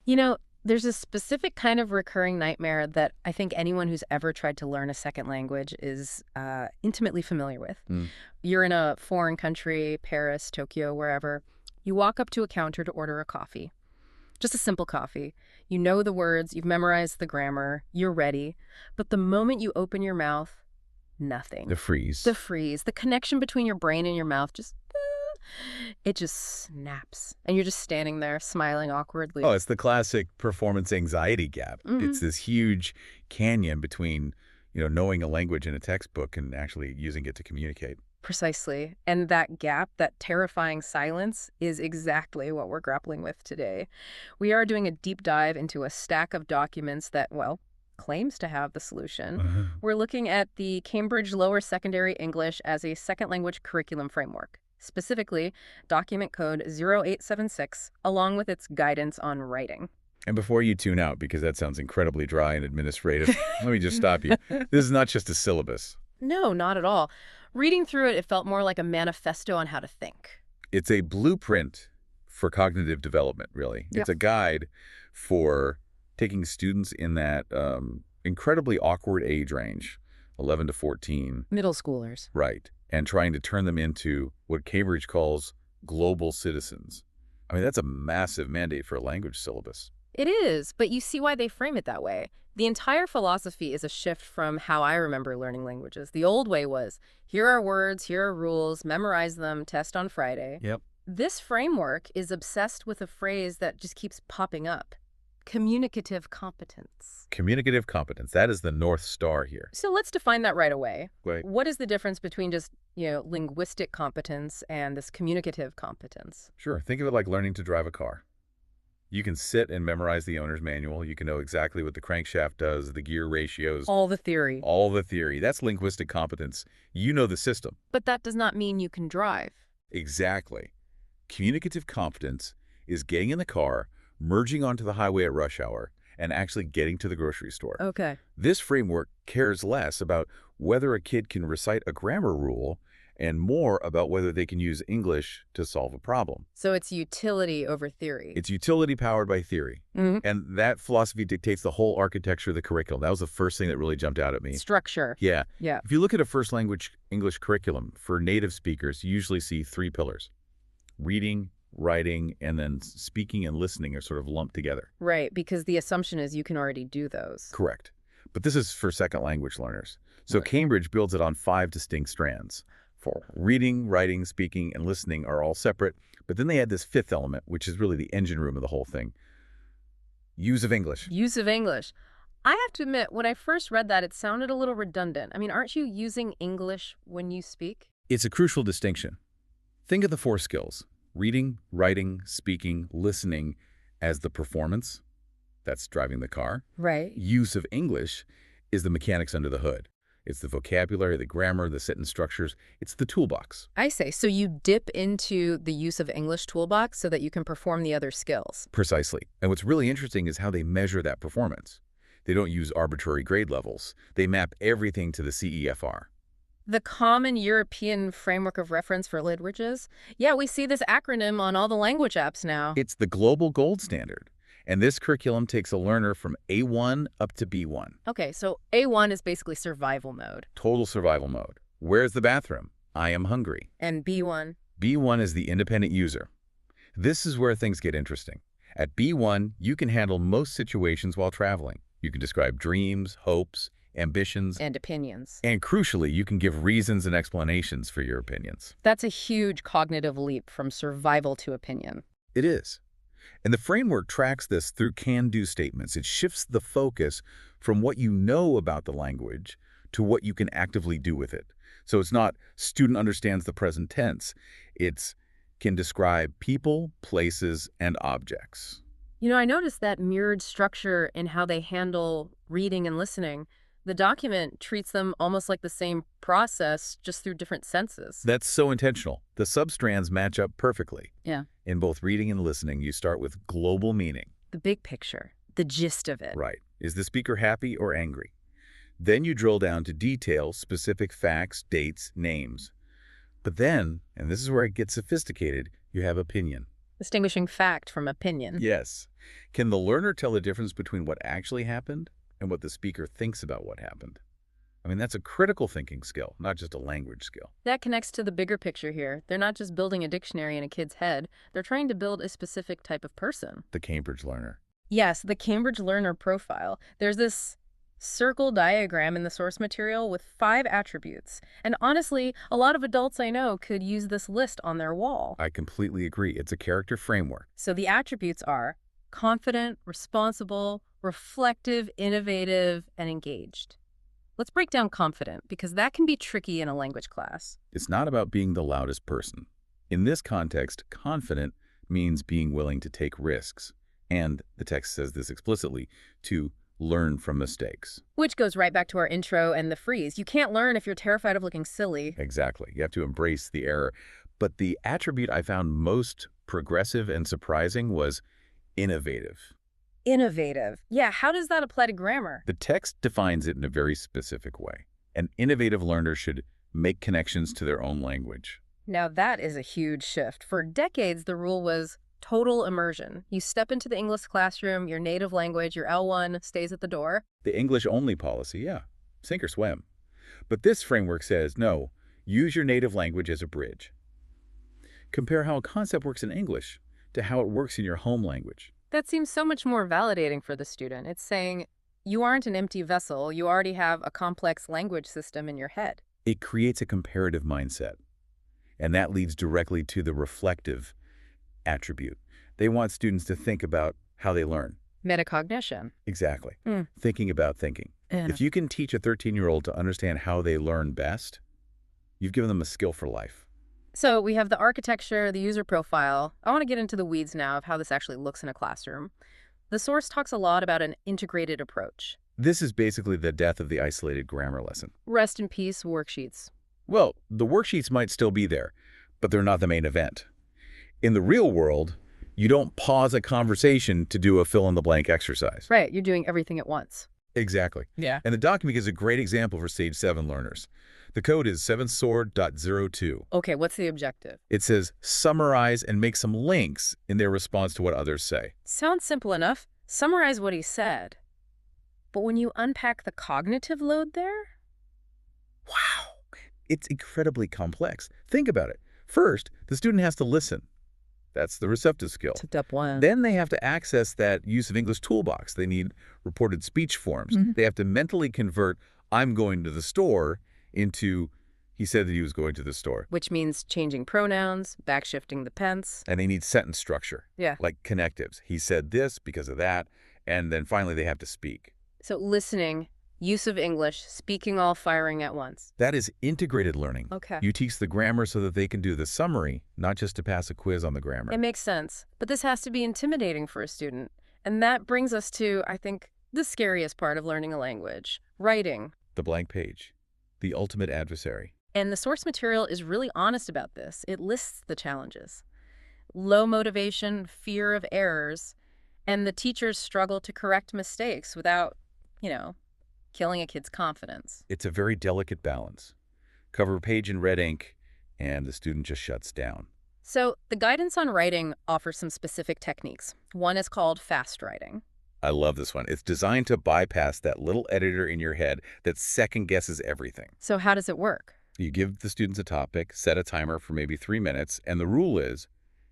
You know, there's a specific kind of recurring nightmare that I think anyone who's ever tried to learn a second language is intimately familiar with. Mm. You're in a foreign country, Paris, Tokyo, wherever. You walk up to a counter to order a coffee, just a simple coffee. You know the words, you've memorized the grammar, you're ready. But the moment you open your mouth, nothing. The freeze. The freeze, the connection between your brain and your mouth just, it just snaps. And you're just standing there smiling awkwardly. Oh, it's the classic performance anxiety gap. It's this huge canyon between, knowing a language in a textbook and actually using it to communicate. Precisely. And that gap, that terrifying silence, is exactly what we're grappling with today. We are doing a deep dive into a stack of documents that, well, claims to have the solution. We're looking at the Cambridge Lower Secondary English as a Second Language Curriculum Framework, specifically document code 0876, along with its guidance on writing. And before you tune out, because that sounds incredibly dry and administrative, let me just stop you. This is not just a syllabus. No, not at all. Reading through it, it felt more like a manifesto on how to think. It's a blueprint for cognitive development, really. Yep. It's a guide for taking students in that incredibly awkward age range, 11 to 14. Middle schoolers. Right. And trying to turn them into what Cambridge calls global citizens. I mean, that's a massive mandate for a language syllabus. It is, but you see why they frame it that way. The entire philosophy is a shift from how I remember learning languages. The old way was, here are words, here are rules, memorize them, test on Friday. Yep. This framework is obsessed with a phrase that just keeps popping up. Communicative competence. Communicative competence. That is the North Star here. So let's define that right away. Right. What is the difference between just, linguistic competence and this communicative competence? Sure. Think of it like learning to drive a car. You can sit and memorize the owner's manual. You can know exactly what the crankshaft does, the gear ratios. All the theory. All the theory. That's linguistic competence. You know the system. But that does not mean you can drive. Exactly. Communicative competence is getting in the car, merging onto the highway at rush hour, and actually getting to the grocery store. Okay. This framework cares less about whether a kid can recite a grammar rule and more about whether they can use English to solve a problem. So it's utility over theory. It's utility powered by theory. And that philosophy dictates the whole architecture of the curriculum. That was the first thing that really jumped out at me. Structure. Yeah. Yeah. If you look at a first language English curriculum for native speakers, you usually see 3 pillars. Reading, writing, and then speaking and listening are sort of lumped together. Right, because the assumption is you can already do those. Correct. But this is for second language learners. So Cambridge builds it on 5 distinct strands. For reading, writing, speaking, and listening are all separate. But then they add this 5th element, which is really the engine room of the whole thing. Use of English. Use of English. I have to admit, when I first read that, it sounded a little redundant. I mean, aren't you using English when you speak? It's a crucial distinction. Think of the 4 skills: reading, writing, speaking, listening as the performance. That's driving the car. Right. Use of English is the mechanics under the hood. It's the vocabulary, the grammar, the sentence structures. It's the toolbox. I say, so you dip into the use of English toolbox so that you can perform the other skills. Precisely. And what's really interesting is how they measure that performance. They don't use arbitrary grade levels. They map everything to the CEFR. The Common European Framework of Reference for Languages? Yeah, we see this acronym on all the language apps now. It's the global gold standard. And this curriculum takes a learner from A1 up to B1. Okay, so A1 is basically survival mode. Total survival mode. Where's the bathroom? I am hungry. And B1? B1 is the independent user. This is where things get interesting. At B1, you can handle most situations while traveling. You can describe dreams, hopes, ambitions, And opinions. and crucially, you can give reasons and explanations for your opinions. That's a huge cognitive leap from survival to opinion. It is. And the framework tracks this through can-do statements. It shifts the focus from what you know about the language to what you can actively do with it. So it's not student understands the present tense. It's can describe people, places, and objects. I noticed that mirrored structure in how they handle reading and listening. The document treats them almost like the same process, just through different senses. That's so intentional. The substrands match up perfectly. Yeah. In both reading and listening, you start with global meaning. The big picture, the gist of it. Right. Is the speaker happy or angry? Then you drill down to detail, specific facts, dates, names. But then, and this is where it gets sophisticated, you have opinion. Distinguishing fact from opinion. Yes. Can the learner tell the difference between what actually happened and what the speaker thinks about what happened? I mean, that's a critical thinking skill, not just a language skill. That connects to the bigger picture here. They're not just building a dictionary in a kid's head. They're trying to build a specific type of person. The Cambridge learner. Yes, the Cambridge learner profile. There's this circle diagram in the source material with 5 attributes. And honestly, a lot of adults I know could use this list on their wall. I completely agree. It's a character framework. So the attributes are confident, responsible, reflective, innovative, and engaged. Let's break down confident, because that can be tricky in a language class. It's not about being the loudest person. In this context, confident means being willing to take risks. And the text says this explicitly, to learn from mistakes. Which goes right back to our intro and the freeze. You can't learn if you're terrified of looking silly. Exactly. You have to embrace the error. But the attribute I found most progressive and surprising was innovative. Innovative. Yeah, how does that apply to grammar? The text defines it in a very specific way. An innovative learner should make connections to their own language. Now that is a huge shift. For decades, the rule was total immersion. You step into the English classroom, your native language, your L1 stays at the door. The English-only policy, yeah, sink or swim. But this framework says, no, use your native language as a bridge. Compare how a concept works in English to how it works in your home language. That seems so much more validating for the student. It's saying, you aren't an empty vessel, you already have a complex language system in your head. It creates a comparative mindset. And that leads directly to the reflective attribute. They want students to think about how they learn. Metacognition. Exactly. Thinking about thinking. If you can teach a 13-year-old to understand how they learn best, you've given them a skill for life. So we have the architecture, the user profile. I want to get into the weeds now of how this actually looks in a classroom. The source talks a lot about an integrated approach. This is basically the death of the isolated grammar lesson. Rest in peace, worksheets. Well, the worksheets might still be there, but they're not the main event. In the real world, you don't pause a conversation to do a fill-in-the-blank exercise. Right, you're doing everything at once. Exactly. Yeah. And the document is a great example for Stage 7 learners. The code is 7sword.02. Okay, what's the objective? It says summarize and make some links in their response to what others say. Sounds simple enough. Summarize what he said. But when you unpack the cognitive load there? Wow, it's incredibly complex. Think about it. First, the student has to listen. That's the receptive skill. Step 1. Then they have to access that use of English toolbox. They need reported speech forms. They have to mentally convert, I'm going to the store, into, he said that he was going to the store. Which means changing pronouns, backshifting the tense. And they need sentence structure. Yeah. Like connectives. He said this because of that. And then finally they have to speak. So listening, use of English, speaking all firing at once. That is integrated learning. Okay. You teach the grammar so that they can do the summary, not just to pass a quiz on the grammar. It makes sense. But this has to be intimidating for a student. And that brings us to, I think, the scariest part of learning a language. Writing. The blank page. The ultimate adversary. And the source material is really honest about this. It lists the challenges. Low motivation, fear of errors, and the teachers struggle to correct mistakes without, killing a kid's confidence. It's a very delicate balance. Cover page in red ink, and the student just shuts down. So the guidance on writing offers some specific techniques. One is called fast writing. I love this one. It's designed to bypass that little editor in your head that second-guesses everything. So how does it work? You give the students a topic, set a timer for maybe 3 minutes, and the rule is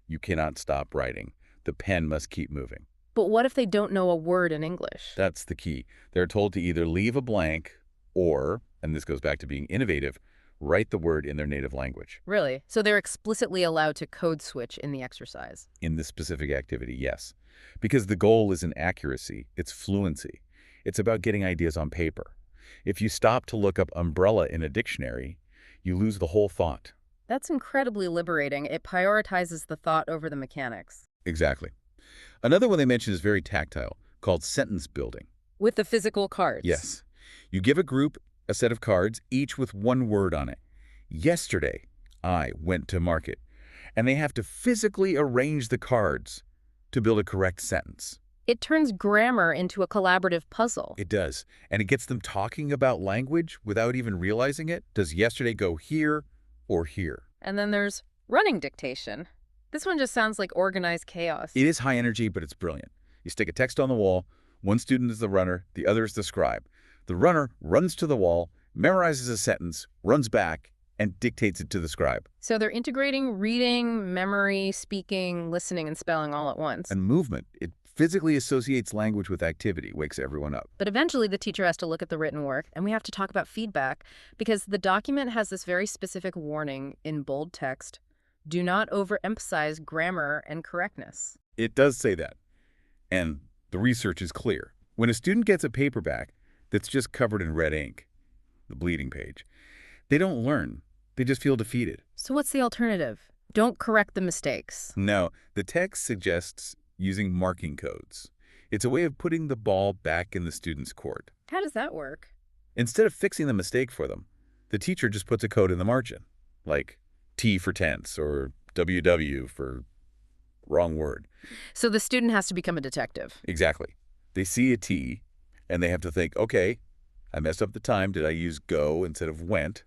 you cannot stop writing. The pen must keep moving. But what if they don't know a word in English? That's the key. They're told to either leave a blank or, and this goes back to being innovative, write the word in their native language. Really? So they're explicitly allowed to code switch in the exercise? In this specific activity, yes. Because the goal isn't accuracy, it's fluency. It's about getting ideas on paper. If you stop to look up umbrella in a dictionary, you lose the whole thought. That's incredibly liberating. It prioritizes the thought over the mechanics. Exactly. Another one they mentioned is very tactile, called sentence building. With the physical cards? Yes. You give a group a set of cards, each with one word on it. Yesterday, I went to market. And they have to physically arrange the cards to build a correct sentence. It turns grammar into a collaborative puzzle. It does. And it gets them talking about language without even realizing it. Does yesterday go here or here? And then there's running dictation. This one just sounds like organized chaos. It is high energy, but it's brilliant. You stick a text on the wall. One student is the runner, the other is the scribe. The runner runs to the wall, memorizes a sentence, runs back, and dictates it to the scribe. So they're integrating reading, memory, speaking, listening, and spelling all at once. And movement. It physically associates language with activity, wakes everyone up. But eventually the teacher has to look at the written work, and we have to talk about feedback, because the document has this very specific warning in bold text: do not overemphasize grammar and correctness. It does say that. And the research is clear. When a student gets a paperback that's just covered in red ink, the bleeding page, they don't learn. They just feel defeated. So what's the alternative? Don't correct the mistakes. No, the text suggests using marking codes. It's a way of putting the ball back in the student's court. How does that work? Instead of fixing the mistake for them, the teacher just puts a code in the margin, like T for tense or WW for wrong word. So the student has to become a detective. Exactly. They see a T, and they have to think, okay, I messed up the time. Did I use go instead of went?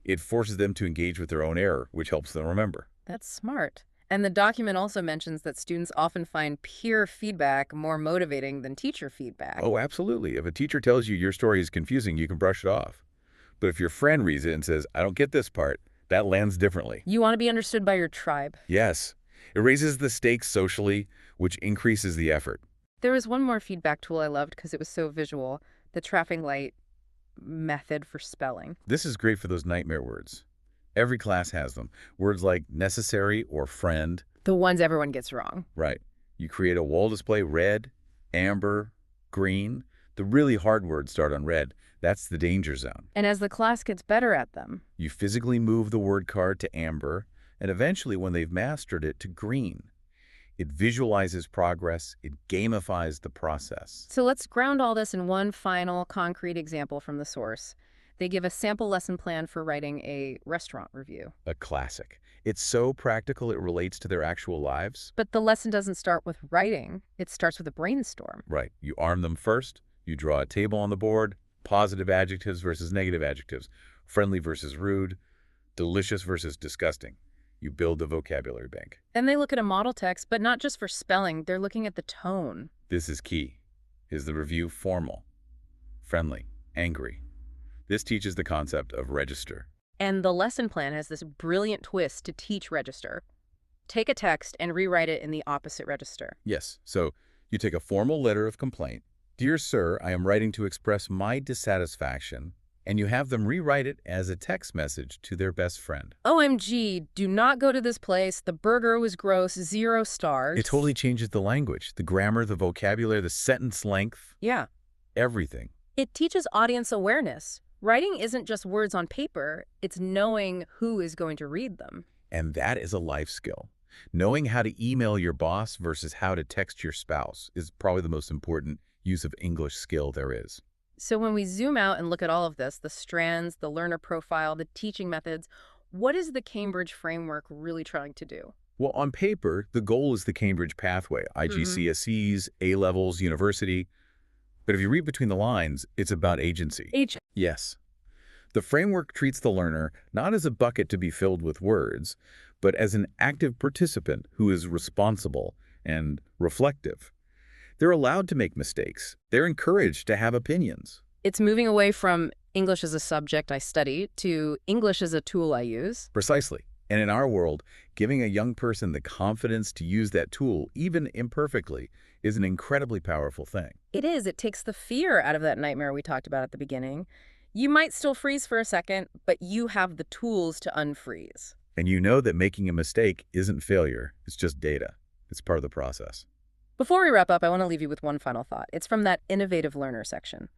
It forces them to engage with their own error, which helps them remember. That's smart. And the document also mentions that students often find peer feedback more motivating than teacher feedback. Oh, absolutely. If a teacher tells you your story is confusing, you can brush it off. But if your friend reads it and says, I don't get this part, that lands differently. You want to be understood by your tribe. Yes. It raises the stakes socially, which increases the effort. There was one more feedback tool I loved because it was so visual: the traffic light method for spelling. This is great for those nightmare words. Every class has them. Words like necessary or friend. The ones everyone gets wrong. Right. You create a wall display: red, amber, green. The really hard words start on red. That's the danger zone. And as the class gets better at them, You physically move the word card to amber, and eventually, when they've mastered it, to green. It visualizes progress. It gamifies the process. So let's ground all this in one final concrete example from the source. They give a sample lesson plan for writing a restaurant review. A classic. It's so practical it relates to their actual lives. But the lesson doesn't start with writing. It starts with a brainstorm. Right. You arm them first. You draw a table on the board. Positive adjectives versus negative adjectives. Friendly versus rude. Delicious versus disgusting. You build the vocabulary bank. Then they look at a model text, but not just for spelling. They're looking at the tone. This is key. Is the review formal, friendly, angry? This teaches the concept of register. And the lesson plan has this brilliant twist to teach register. Take a text and rewrite it in the opposite register. Yes, so you take a formal letter of complaint. Dear sir, I am writing to express my dissatisfaction, and you have them rewrite it as a text message to their best friend. OMG, do not go to this place. The burger was gross, 0 stars. It totally changes the language, the grammar, the vocabulary, the sentence length, Yeah. everything. It teaches audience awareness. Writing isn't just words on paper. It's knowing who is going to read them. And that is a life skill. Knowing how to email your boss versus how to text your spouse is probably the most important use of English skill there is. So when we zoom out and look at all of this, the strands, the learner profile, the teaching methods, what is the Cambridge framework really trying to do? Well, on paper, the goal is the Cambridge pathway, IGCSEs, A-levels, university. But if you read between the lines, it's about agency. Yes. The framework treats the learner not as a bucket to be filled with words, but as an active participant who is responsible and reflective. They're allowed to make mistakes. They're encouraged to have opinions. It's moving away from English as a subject I study to English as a tool I use. Precisely. And in our world, giving a young person the confidence to use that tool, even imperfectly, is an incredibly powerful thing. It is. It takes the fear out of that nightmare we talked about at the beginning. You might still freeze for a second, but you have the tools to unfreeze. And you know that making a mistake isn't failure. It's just data. It's part of the process. Before we wrap up, I want to leave you with one final thought. It's from that innovative learner section.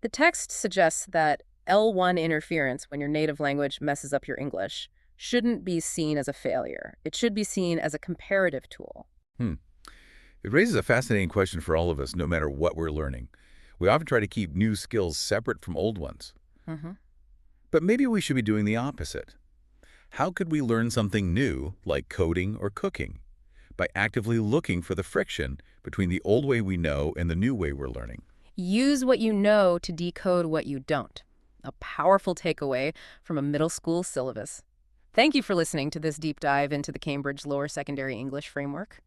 The text suggests that L1 interference, when your native language messes up your English, shouldn't be seen as a failure. It should be seen as a comparative tool. It raises a fascinating question for all of us, no matter what we're learning. We often try to keep new skills separate from old ones. But maybe we should be doing the opposite. How could we learn something new, like coding or cooking? By actively looking for the friction between the old way we know and the new way we're learning. Use what you know to decode what you don't. A powerful takeaway from a middle school syllabus. Thank you for listening to this deep dive into the Cambridge Lower Secondary English Framework.